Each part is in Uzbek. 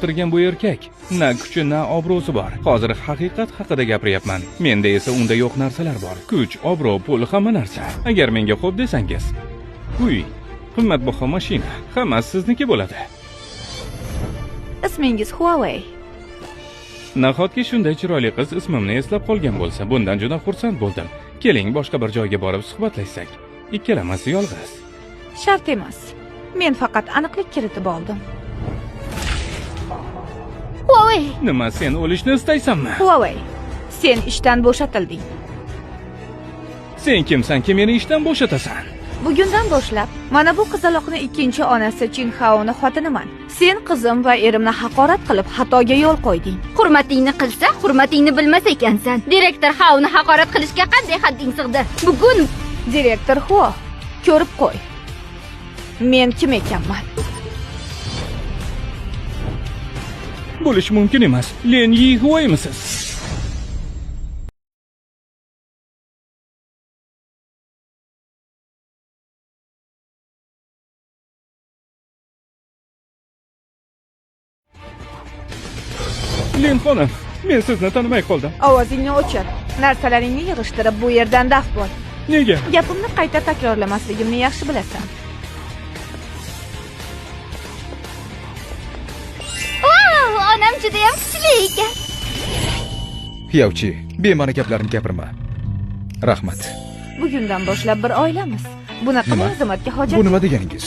yoqtirgan bu erkak na kuchi na obro'si bor. Hozir haqiqat haqida gapiryapman. Menda esa unda yo'q narsalar bor. Kuch, obro', pul, hamma narsa. Agar menga xo'p desangiz, uy, qimmatbaho mashina, hammasi sizniki bo'ladi. Ismingiz Huawei. Nahotki shunday chiroyli qiz ismimni eslab qolgan bo'lsa, bundan juda xursand bo'ldim. Keling, boshqa bir joyga borib suhbatlashsak. Ikkalamiz yolg'iz. Shart emas. Men faqat aniqlik kiritib oldim. Huawei. Nima, sen o'lishni istaysanmi? Huawei, sen ishdan bo'shatilding. Sen kimsan ki meni ishdan bo'shatasan? Bugundan boshlab mana bu qizaloqni ikkinchi onasi Chin Haoning xotiniman. Sen qizim va erimni haqorat qilib xatoga yo'l qo'yding. Hurmatingni qilsa, hurmatingni bilmas ekansan. Direktor Haoni haqorat qilishga qanday hadding sig'di? Bugun Direktor Huo, ko'rib qo'y. Men kim ekanman? Bo'lish mumkin emas. Len Yihuaymisiz? Len xonim, men sizni tanimay qoldim. Ovozingni o'chir. Narsalaringni yig'ishtirib bu yerdan daf bo'l. Nega? Gapimni qayta takrorlamasligimni yaxshi bilasan. onam juda ham kuchli ekan. Xiyovchi, bema'ni gaplarni gapirma. Rahmat. Bugundan boshlab bir oilamiz. Bunaqa munosabatga hojat. Bu nima deganingiz?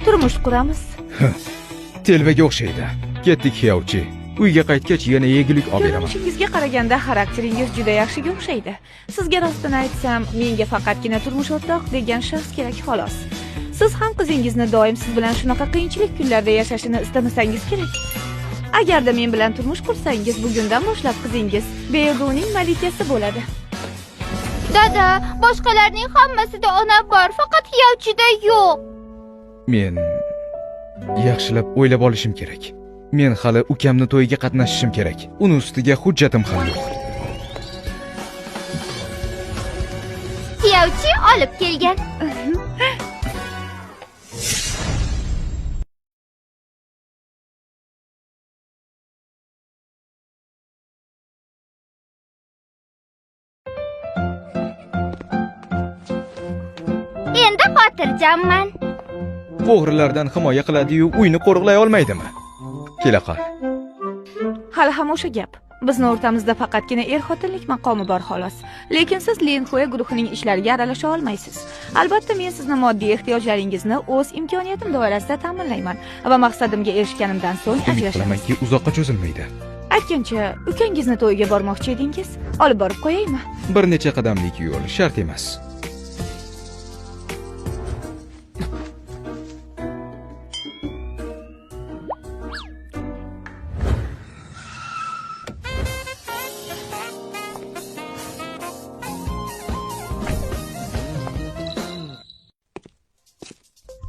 Turmush quramiz. Telbaga o'xshaydi. Ketdik Xiyovchi. Uyga qaytgach yana yegulik olib beraman. Ko'rinishingizga qaraganda xarakteringiz juda yaxshiga o'xshaydi. Sizga rostini aytsam, menga faqatgina turmush o'rtoq degan shaxs kerak xolos. Siz ham qizingizni doim siz bilan shunaqa qiyinchilik kunlarda yashashini istamasangiz kerak. Agarda men bilan turmush qursangiz, bugundan boshlab qizingiz Beoduning malikasi bo'ladi. Dada, boshqalarning hammasida ona bor, faqat Xiyovchida yo'q. Men yaxshilab o'ylab olishim kerak. Men hali ukamni to'yiga qatnashishim kerak. Uni ustiga hujjatim ham yo'q. Xiyovchi olib kelgan. Endi xotirjamman. O'g'rilardan himoya qiladi-yu, uyni qo'riqlay olmaydimi? Kela qol. Hali ham o'sha gap. Bizni o'rtamizda faqatgina er-xotinlik maqomi bor xolos. Lekin siz Lin Hui guruhining ishlariga aralasha olmaysiz. Albatta, men sizni moddiy ehtiyojlaringizni o'z imkoniyatim doirasida ta'minlayman va maqsadimga erishganimdan so'ng ajrashamiz. Bilamanki, uzoqqa cho'zilmaydi. Aytgancha, ukangizni to'yiga bormoqchi edingiz. Olib borib qo'yaymi? Bir necha qadamlik yo'l, shart emas.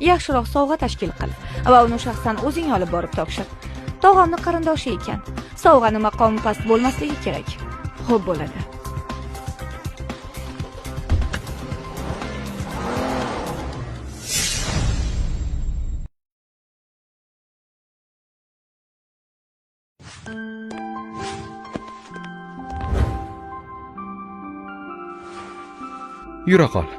Yaxshiroq sovg'a tashkil qil va uni shaxsan o'zing olib borib topshir. Tog'amning qarindoshi ekan. Sovg'aning maqomi past bo'lmasligi kerak. Xo'p bo'ladi. Yura qol.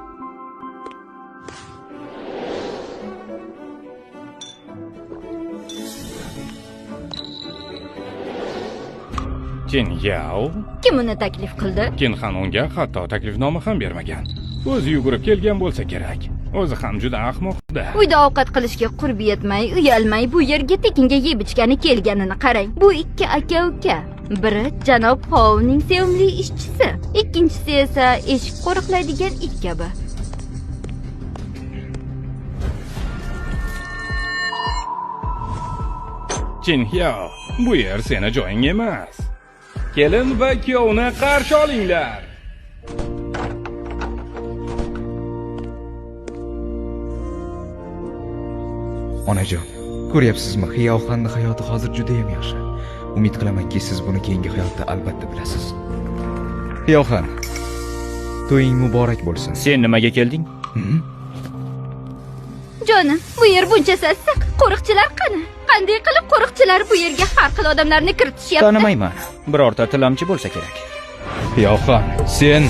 Jin Yao? Kim uni taklif qildi? Kinxan unga hatto taklifnoma ham bermagan. O'zi yugurib kelgan bo'lsa kerak. O'zi ham juda ahmoqda. Uyda ovqat qilishga qurbi yetmay, uyalmay bu yerga tekinga yeb ichgani kelganini qarang. Bu ikki aka-uka. Biri janob Haoning sevimli ishchisi, ikkinchisi esa eshik qo'riqlaydigan it kabi. Jin Yao, bu yer seni joying emas. Kelin va kuyovni qarshi olinglar. Onajon, ko'ryapsizmi? Xiyaoxanning hayoti hozir juda ham yaxshi. Umid qilamanki, siz buni keyingi hayotda albatta bilasiz. Xiyaoxan, to'ying muborak bo'lsin. Sen nimaga kelding? Jonim, bu yer buncha sassiq. Qo'riqchilar qani? qanday qilib qo'riqchilar bu yerga har xil odamlarni kiritishyapti? Tanimayman. Birorta tilamchi bo'lsa kerak. Xiyoxon, sen